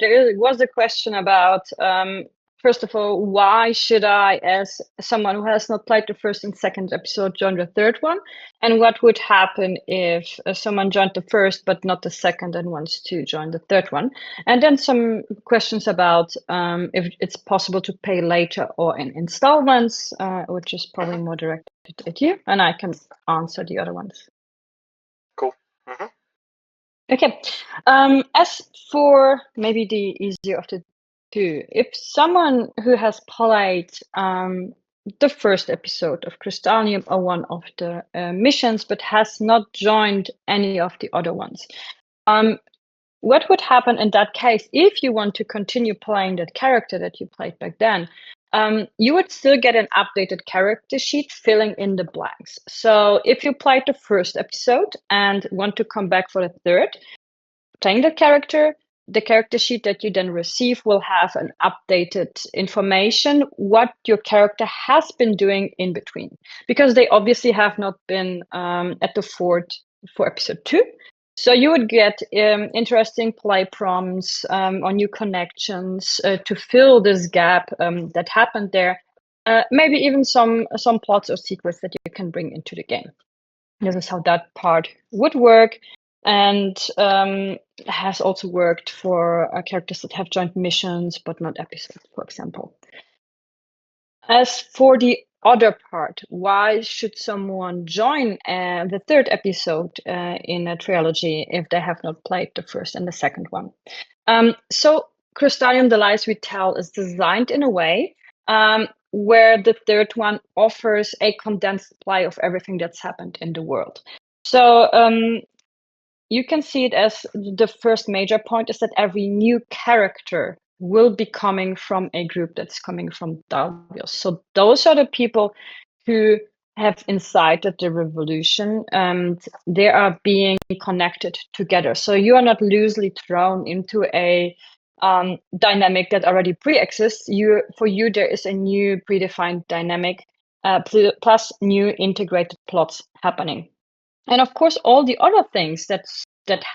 was a question about, first of all, why should I, as someone who has not played the first and second episode, join the third one? And what would happen if someone joined the first but not the second and wants to join the third one? And then some questions about if it's possible to pay later or in installments, which is probably more directed at you, and I can answer the other ones. Cool. Okay. As for maybe the easier of the two, if someone who has played the first episode of Krystalium or one of the missions but has not joined any of the other ones, what would happen in that case if you want to continue playing that character that you played back then? You would still get an updated character sheet filling in the blanks. So if you played the first episode and want to come back for the third, playing the character sheet that you then receive will have an updated information what your character has been doing in between, because they obviously have not been at the fort for episode 2. So you would get interesting play prompts or new connections to fill this gap that happened there. Maybe even some plots or secrets that you can bring into the game. This is how that part would work, and has also worked for characters that have joined missions but not episodes, for example. As for the other part, why should someone join the third episode in a trilogy if they have not played the first and the second one? So Krystalium, The Lies We Tell, is designed in a way where the third one offers a condensed play of everything that's happened in the world. So you can see it as the first major point is that every new character will be coming from a group that's coming from Dalvios. So those are the people who have incited the revolution, and they are being connected together. So you are not loosely thrown into a dynamic that already pre-exists. For you, there is a new predefined dynamic plus new integrated plots happening. And of course, all the other things that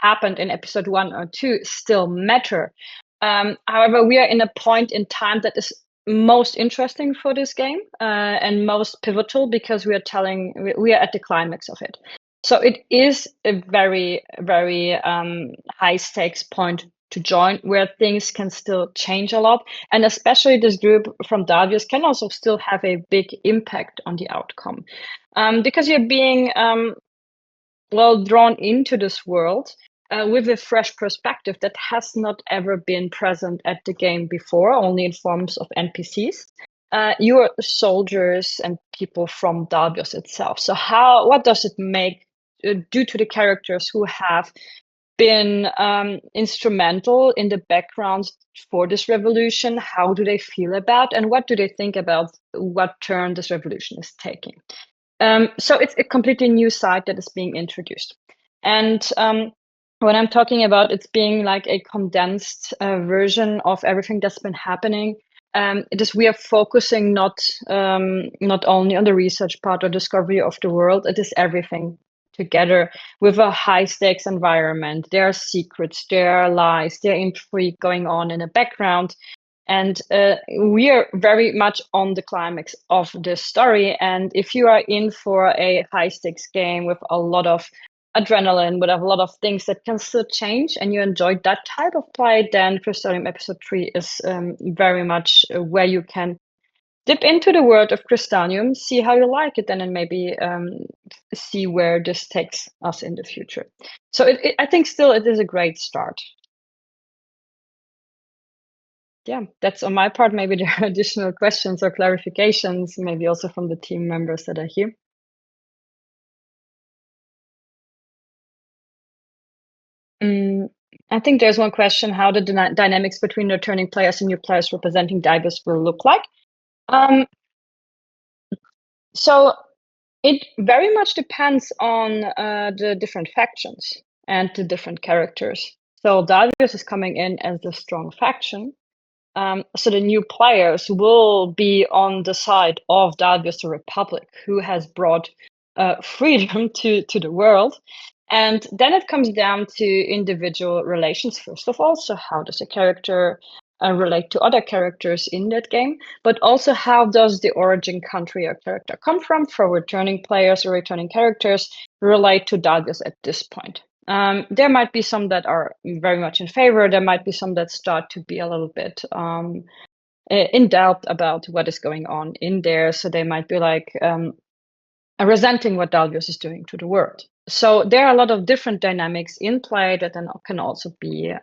happened in episode 1 or 2 still matter. However, we are in a point in time that is most interesting for this game and most pivotal, because we are at the climax of it. So it is a very, very high stakes point to join, where things can still change a lot. And especially this group from Dalvios can also still have a big impact on the outcome. Because you're being drawn into this world with a fresh perspective that has not ever been present at the game before, only in forms of NPCs. You are soldiers and people from Dalvios itself. So what does it make do to the characters who have been instrumental in the background for this revolution? How do they feel about, and what do they think about what turn this revolution is taking? So it's a completely new side that is being introduced. And when I'm talking about it's being like a condensed version of everything that's been happening, we are focusing not only on the research part or discovery of the world. It is everything together with a high stakes environment. There are secrets, there are lies, there are intrigue going on in the background. And we are very much on the climax of this story. And if you are in for a high stakes game with a lot of adrenaline, with a lot of things that can still change, and you enjoyed that type of play, then Krystalium Episode 3 is very much where you can dip into the world of Krystalium, see how you like it, and then maybe see where this takes us in the future. So I think still it is a great start. Yeah, that's on my part. Maybe there are additional questions or clarifications, maybe also from the team members that are here. I think there's one question, how the dynamics between returning players and new players representing Dalvios will look like. So it very much depends on the different factions and the different characters. So Dalvios is coming in as the strong faction. So the new players will be on the side of Dalvios the Republic, who has brought freedom to the world. And then it comes down to individual relations, first of all. So, how does a character relate to other characters in that game? But also, how does the origin country or character come from for returning players or returning characters relate to Dalios at this point? There might be some that are very much in favor. There might be some that start to be a little bit in doubt about what is going on in there. So they might be like resenting what Dalios is doing to the world. So there are a lot of different dynamics in play that then can also be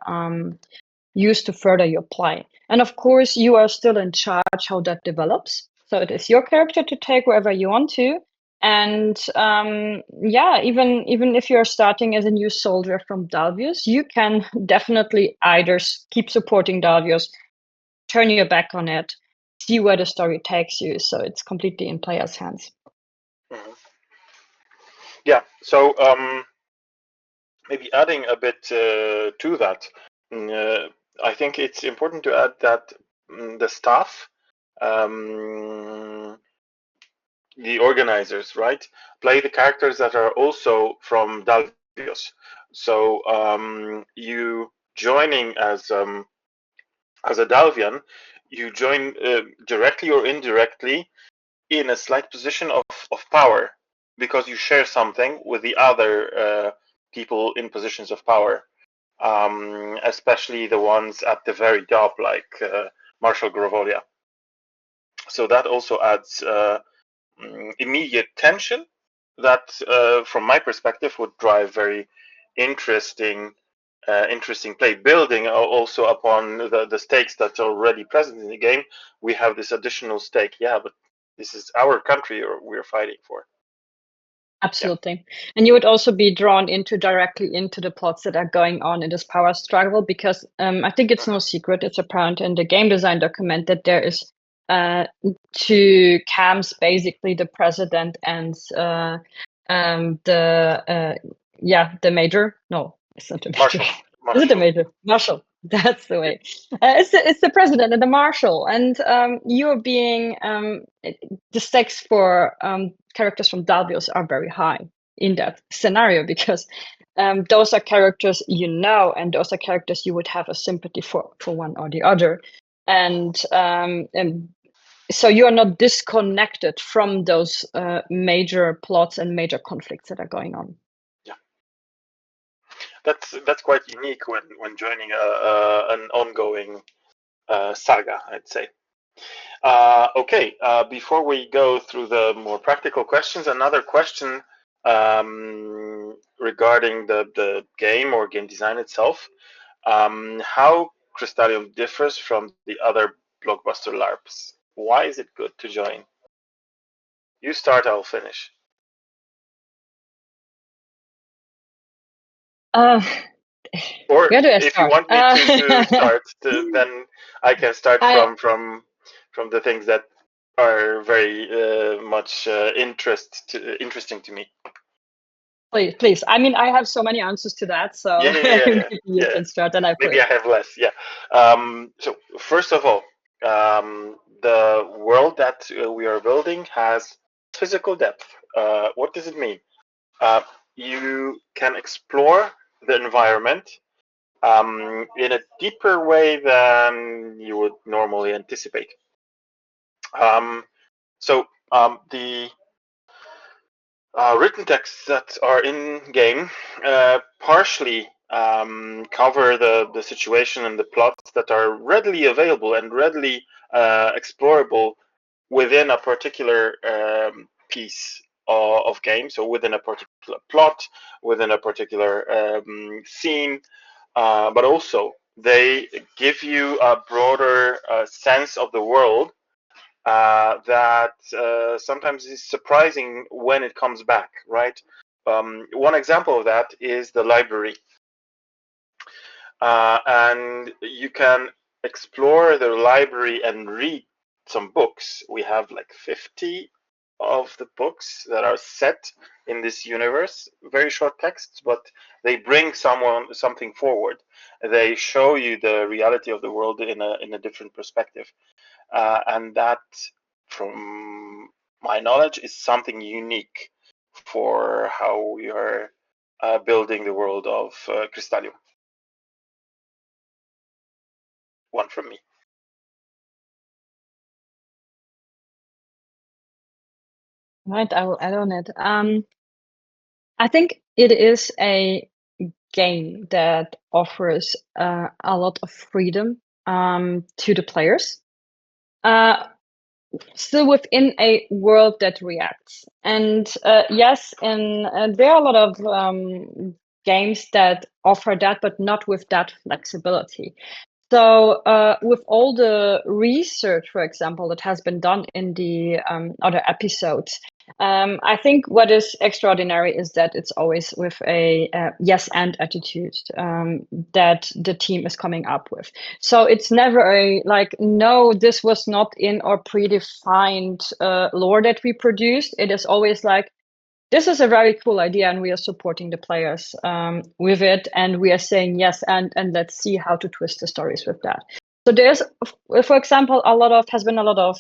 used to further your play. And of course, you are still in charge how that develops. So it is your character to take wherever you want to. And yeah, even if you're starting as a new soldier from Dalvius, you can definitely either keep supporting Dalvius, turn your back on it, see where the story takes you. So it's completely in player's hands. Mhm. Yeah. So maybe adding a bit to that, I think it's important to add that the staff, the organizers, right, play the characters that are also from Dalvios. So you joining as a Dalvian, you join directly or indirectly in a slight position of power because you share something with the other people in positions of power, especially the ones at the very top, like Marshal Grovolia. So that also adds immediate tension that, from my perspective, would drive very interesting interesting play, building also upon the stakes that's already present in the game. We have this additional stake. Yeah, but this is our country we're fighting for. Absolutely. And you would also be drawn directly into the plots that are going on in this power struggle because I think it's no secret, it's apparent in the game design document that there is two camps, basically the president and the major. No, it's not the major. Marshall. Is it the Marshall. major? Marshal. That's the way. It's the president and the marshal, and you're being the stakes for characters from Dalbios are very high in that scenario because those are characters you know, and those are characters you would have a sympathy for one or the other, and so you are not disconnected from those major plots and major conflicts that are going on. Yeah, that's quite unique when joining an ongoing saga, I'd say. Okay, before we go through the more practical questions, another question regarding the game or game design itself. How Krystalium differs from the other blockbuster LARPs. Why is it good to join? You start, I'll finish. Or Where do I if you start? want me to start, then I can start from the things that are very much interesting to me. Please. I mean, I have so many answers to that, so maybe you Yeah. can start, and I Maybe I have less. Yeah. So first of all, the world that we are building has physical depth. What does it mean? You can explore the environment in a deeper way than you would normally anticipate. The written texts that are in game partially cover the situation and the plots that are readily available and readily explorable within a particular piece of game. So within a particular plot, within a particular scene, but also they give you a broader sense of the world that sometimes is surprising when it comes back, right? One example of that is the library. And you can explore the library and read some books. We have like 50 of the books that are set in this universe, very short texts, but they bring something forward. They show you the reality of the world in a different perspective. And that, from my knowledge, is something unique for how we are building the world of Krystalium. One from me. Right, I will add on it. I think it is a game that offers a lot of freedom to the players. Still within a world that reacts. And yes, and there are a lot of games that offer that, but not with that flexibility. So, with all the research, for example, that has been done in the other episodes, I think what is extraordinary is that it's always with a yes and attitude that the team is coming up with. So it's never a like, no, this was not in our predefined lore that we produced. It is always like, this is a very cool idea, and we are supporting the players with it, and we are saying yes, and let's see how to twist the stories with that. So there's, for example, has been a lot of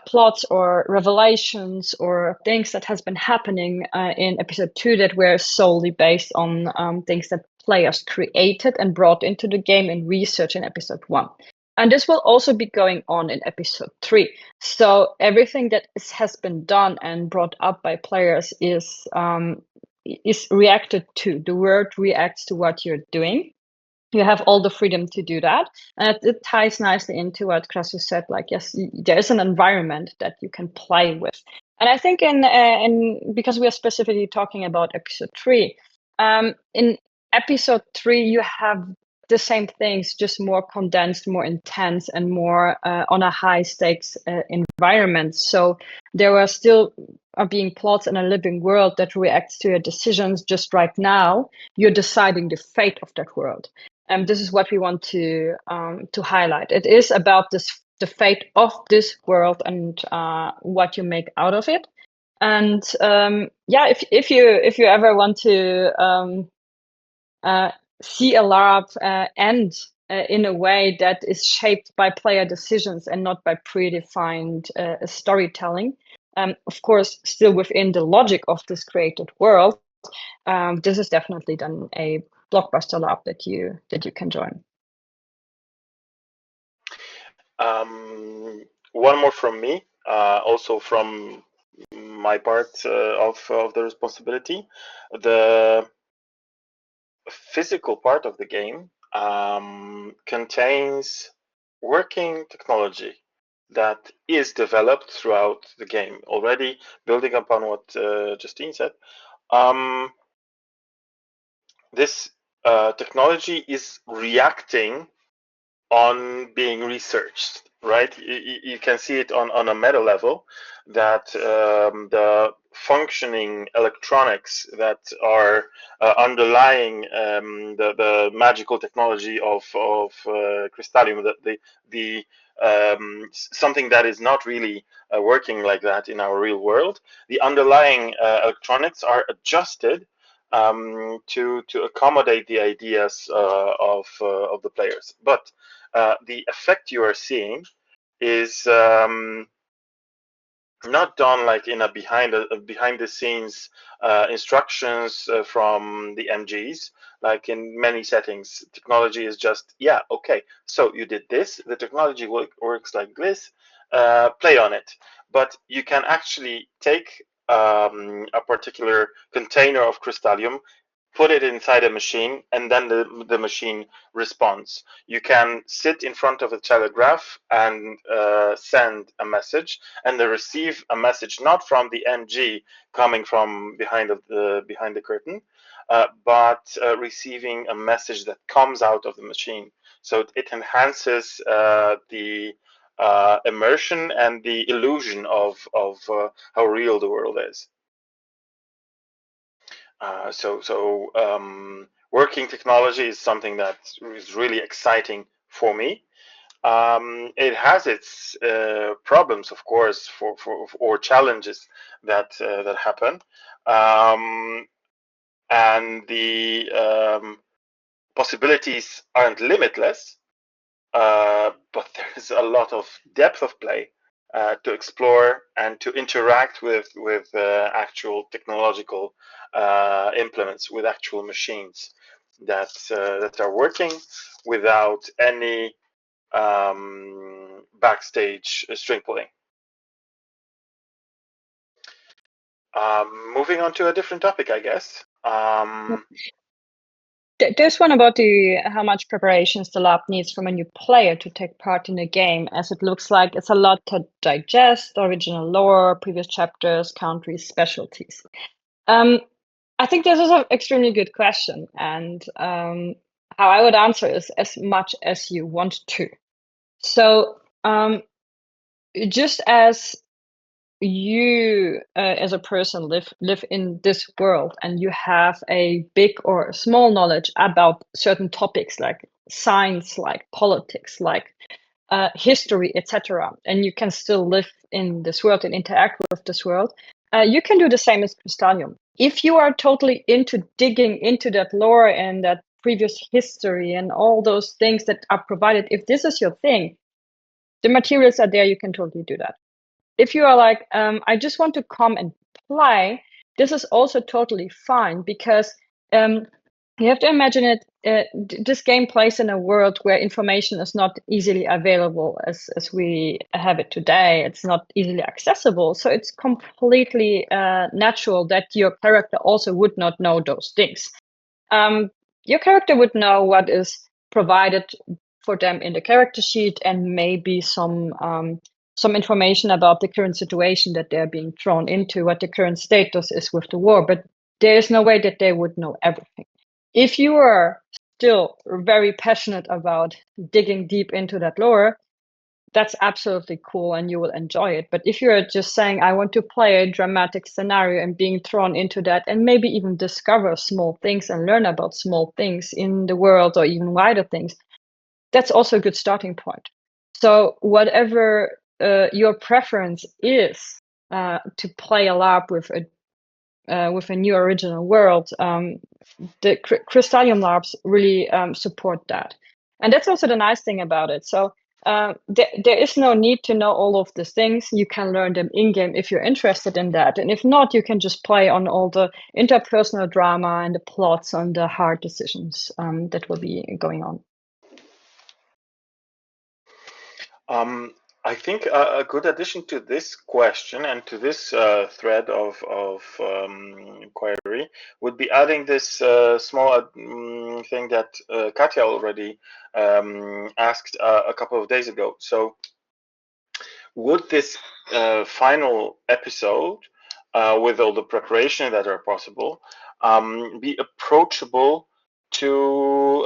plots or revelations or things that has been happening in episode 2 that were solely based on things that players created and brought into the game and research in episode 1. And this will also be going on in episode 3. So everything that has been done and brought up by players is reacted to. The world reacts to what you're doing. You have all the freedom to do that, and it ties nicely into what Krasu said. Like, yes, there is an environment that you can play with, and I think in because we are specifically talking about episode 3, in episode 3 you have the same things, just more condensed, more intense, and more on a high stakes environment. So there are still are being plots in a living world that reacts to your decisions. Just right now, you're deciding the fate of that world. And this is what we want to highlight. It is about the fate of this world and what you make out of it. And yeah, if you ever want to see a LARP end in a way that is shaped by player decisions and not by predefined storytelling, of course, still within the logic of this created world, this is definitely then a blockbuster LARP that you can join. One more from me, also from my part of the responsibility. The physical part of the game contains working technology that is developed throughout the game already, building upon what Justine said. This technology is reacting on being researched, right? You can see it on a meta level that the functioning electronics that are underlying the magical technology of Krystalium, the something that is not really working like that in our real world. The underlying electronics are adjusted to accommodate the ideas of the players, but the effect you are seeing is not done like in a behind the scenes instructions from the MGs. Like in many settings, technology is just, yeah, okay, so you did this, the technology works like this, play on it. But you can actually take a particular container of Krystalium, put it inside a machine, and then the machine responds. You can sit in front of a telegraph and send a message, and they receive a message not from the MG coming from behind the curtain, but receiving a message that comes out of the machine. So it enhances the immersion and the illusion of how real the world is. Working technology is something that is really exciting for me. It has its problems, of course, or challenges that happen, and the possibilities aren't limitless. But there's a lot of depth of play to explore and to interact with actual technological implements, with actual machines that are working without any backstage string pulling. Moving on to a different topic, I guess. There's one about how much preparations the lab needs from a new player to take part in the game, as it looks like it's a lot to digest: original lore, previous chapters, countries, specialties. I think this is an extremely good question, and how I would answer is as much as you want to. So, just as you as a person live in this world and you have a big or small knowledge about certain topics like science, like politics, like history, etc., and you can still live in this world and interact with this world, you can do the same as Krystalium. If you are totally into digging into that lore and that previous history and all those things that are provided, if this is your thing, the materials are there, you can totally do that. If you are like, I just want to come and play, this is also totally fine, because you have to imagine it. This game plays in a world where information is not easily available as we have it today. It's not easily accessible. So it's completely natural that your character also would not know those things. Your character would know what is provided for them in the character sheet, and maybe some information about the current situation that they're being thrown into, what the current status is with the war. But there is no way that they would know everything. If you are still very passionate about digging deep into that lore, that's absolutely cool and you will enjoy it. But if you're just saying, I want to play a dramatic scenario and being thrown into that, and maybe even discover small things and learn about small things in the world or even wider things, that's also a good starting point. So whatever your preference is to play a LARP with a new original world, the Krystalium LARPs really support that. And that's also the nice thing about it. So there is no need to know all of these things. You can learn them in-game if you're interested in that. And if not, you can just play on all the interpersonal drama and the plots and the hard decisions that will be going on. I think a good addition to this question and to this thread of inquiry would be adding this small thing that Katya already asked a couple of days ago. So, would this final episode, with all the preparation that are possible, be approachable to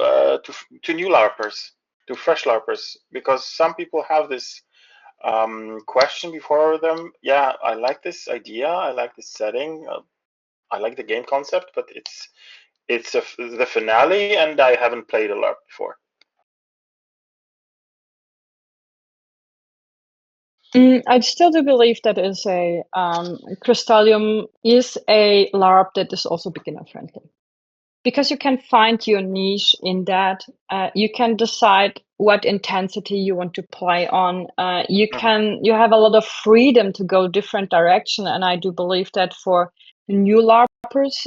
new LARPers, to fresh LARPers? Because some people have this question before them. Yeah, I like this idea. I like this setting. I like the game concept, but it's the finale, and I haven't played a LARP before. I still do believe that is a Krystalium is a LARP that is also beginner friendly, because you can find your niche in that. You can decide what intensity you want to play on. You have a lot of freedom to go different direction, and I do believe that for new LARPers,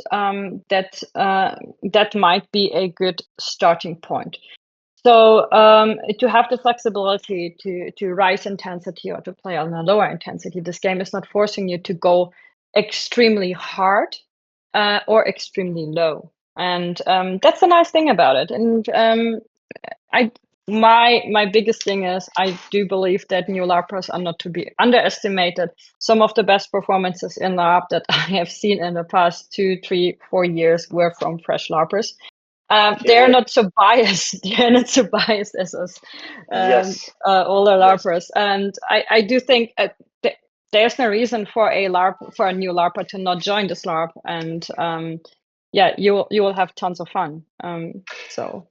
that might be a good starting point. So to have the flexibility to rise intensity or to play on a lower intensity, this game is not forcing you to go extremely hard or extremely low, and that's a nice thing about it. And my biggest thing is, I do believe that new LARPers are not to be underestimated. Some of the best performances in LARP that I have seen in the past 2, 3, 4 years were from fresh LARPers. They're not so biased. They're not so biased as us older LARPers. And I do think there's no reason for a new LARPer to not join this LARP. And yeah, you will have tons of fun. So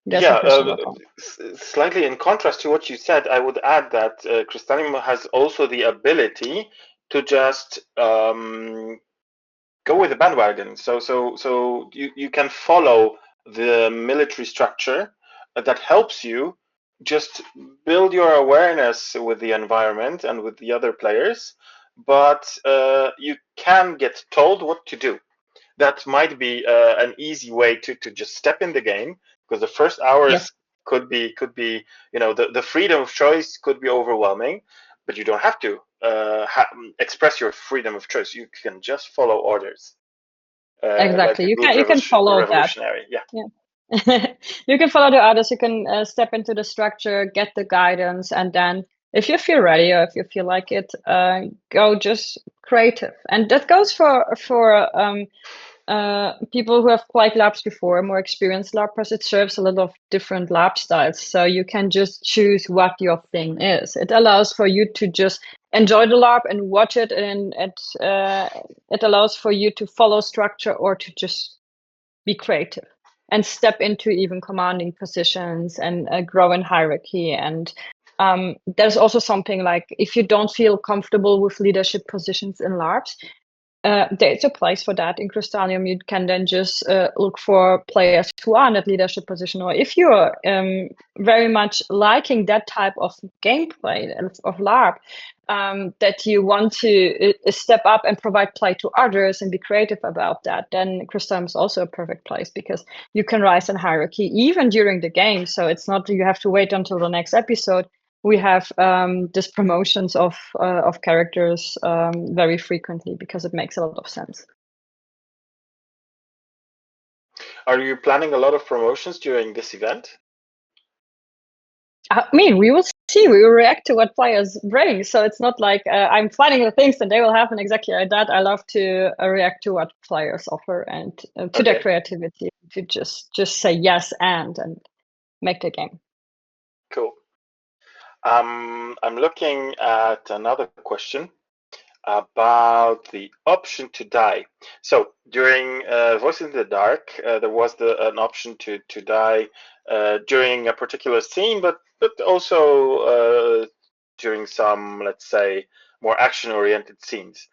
there's no question about that. Slightly in contrast to what you said, I would add that Krystalium has also the ability to just go with the bandwagon. So you can follow the military structure that helps you just build your awareness with the environment and with the other players, but you can get told what to do. That might be an easy way to just step in the game, because the first Yes, hours could be the freedom of choice could be overwhelming, but you don't have to express your freedom of choice. You can just follow orders like exactly. a You good can follow that. revolutionary. Yeah. Yeah. You can follow the others, you can step into the structure, get the guidance, and then if you feel ready or if you feel like it, go just creative. And that goes for people who have played labs before, more experienced LARPers. It serves a lot of different lab styles, so you can just choose what your thing is. It allows for you to just enjoy the LARP and watch it, and it allows for you to follow structure or to just be creative and step into even commanding positions and grow in hierarchy. And there's also something like, if you don't feel comfortable with leadership positions in LARPs, there's a place for that in Krystalium. You can then just look for players who are in that leadership position, or if you're very much liking that type of gameplay of LARP, that you want to step up and provide play to others and be creative about that, then Krystalium is also a perfect place, because you can rise in hierarchy even during the game. So it's not you have to wait until the next episode. We have these promotions of characters very frequently, because it makes a lot of sense. Are you planning a lot of promotions during this event? I mean, we will see. We will react to what players bring. So it's not like I'm planning the things and they will happen exactly like that. I love to react to what players offer and to their Okay, creativity. To just say yes and make the game. cool. I'm looking at another question about the option to die. So during Voice in the Dark, there was an option to die during a particular scene, but also during some, let's say, more action-oriented scenes.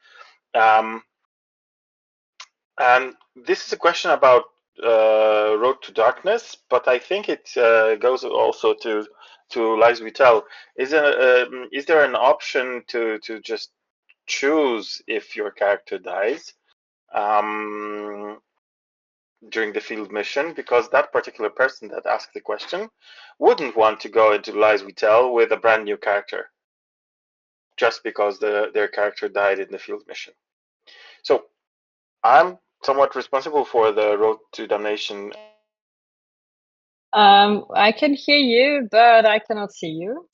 Um, and this is a question about Road to Darkness, but I think it goes also to Lies We Tell. Is there an option to just choose if your character dies during the field mission? Because that particular person that asked the question wouldn't want to go into Lies We Tell with a brand new character just because their character died in the field mission. So I'm somewhat responsible for the Road to Damnation. I can hear you, but I cannot see you.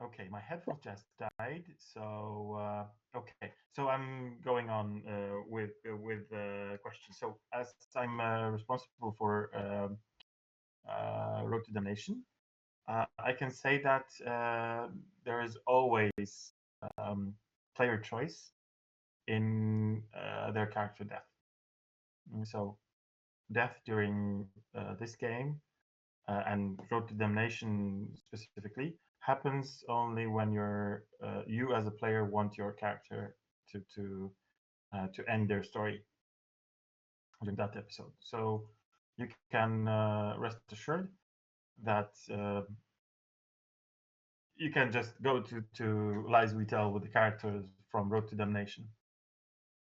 Okay, my headphones just died. So okay, so I'm going on with the question. So as I'm responsible for Road to Damnation, I can say that there is always um, player choice in their character death. So death during this game and Road to Damnation specifically happens only when you as a player want your character to end their story during that episode. So you can rest assured that you can just go to Lies We Tell with the characters from Road to Damnation.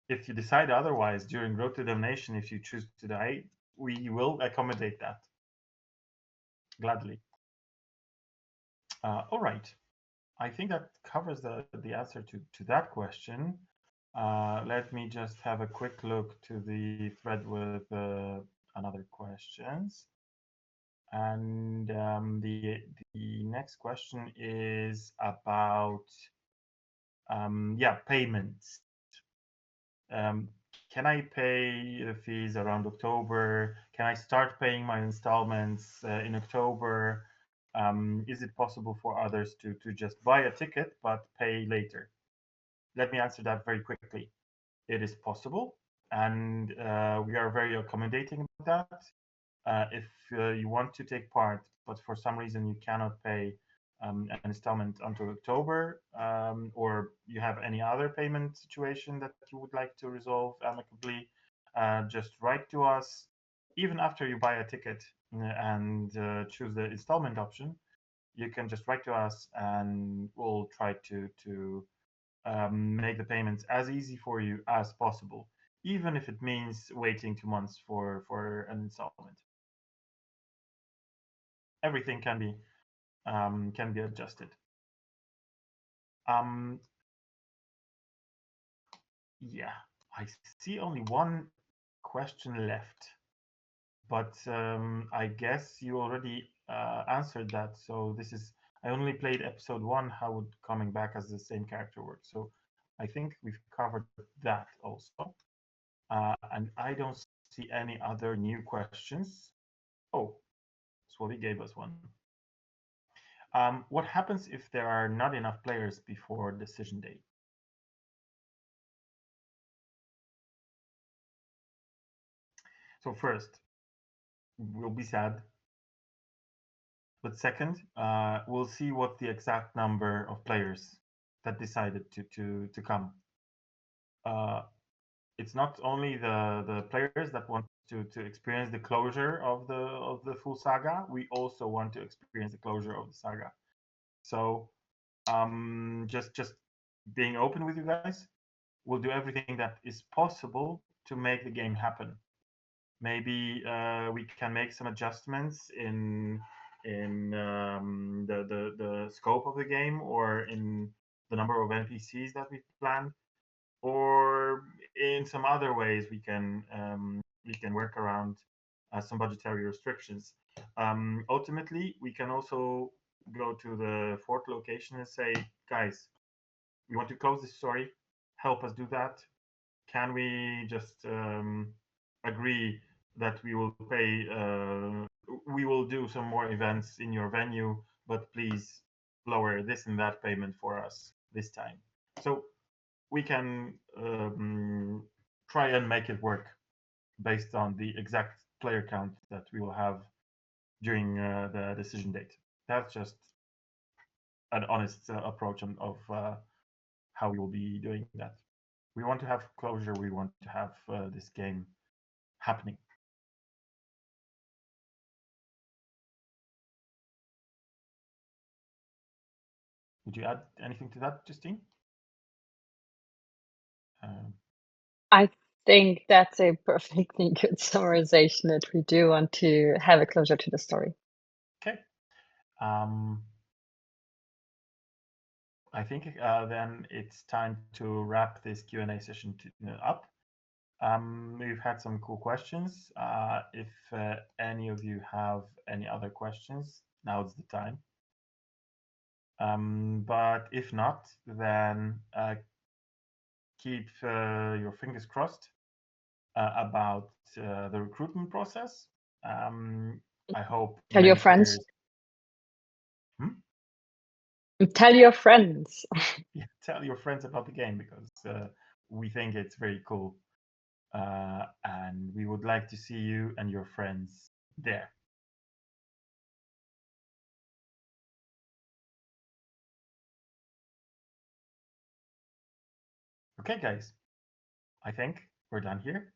If you decide otherwise during Road to Damnation, if you choose to die, we will accommodate that gladly. All right. I think that covers the answer to that question. Let me just have a quick look to the thread with another questions. And the next question is about payments. Can I pay the fees around October? Can I start paying my installments in October? Is it possible for others to just buy a ticket but pay later? Let me answer that very quickly. It is possible, and we are very accommodating about that. If you want to take part, but for some reason you cannot pay an installment until October, or you have any other payment situation that you would like to resolve amicably, just write to us. Even after you buy a ticket and choose the installment option, you can just write to us, and we'll try to make the payments as easy for you as possible, even if it means waiting 2 months for an installment. Everything can be adjusted. Yeah, I see only one question left, but I guess you already answered that. So this is, I only played episode 1. How would coming back as the same character work? So I think we've covered that also, and I don't see any other new questions. Oh, Swally gave us one. What happens if there are not enough players before decision day? So first, we'll be sad. But second, we'll see what the exact number of players that decided to come. It's not only the players that want to experience the closure of the full saga. We also want to experience the closure of the saga. So just being open with you guys, we'll do everything that is possible to make the game happen. Maybe we can make some adjustments in the scope of the game, or in the number of NPCs that we plan, or in some other ways we can work around some budgetary restrictions. Ultimately, we can also go to the fourth location and say, guys, we want to close this story. Help us do that. Can we just agree that we will pay? We will do some more events in your venue, but please lower this and that payment for us this time. So we can try and make it work based on the exact player count that we will have during the decision date. That's just an honest approach of how we will be doing that. We want to have closure. We want to have this game happening. Would you add anything to that, Justine? I think that's a perfectly good summarization, that we do want to have a closure to the story. Okay. I think then it's time to wrap this Q&A session up. We've had some cool questions. If any of you have any other questions, now's the time. But if not, then keep your fingers crossed about the recruitment process. I hope Tell your many friends. players. Tell your friends. Yeah, tell your friends about the game, because we think it's very cool. And we would like to see you and your friends there. Okay, guys, I think we're done here.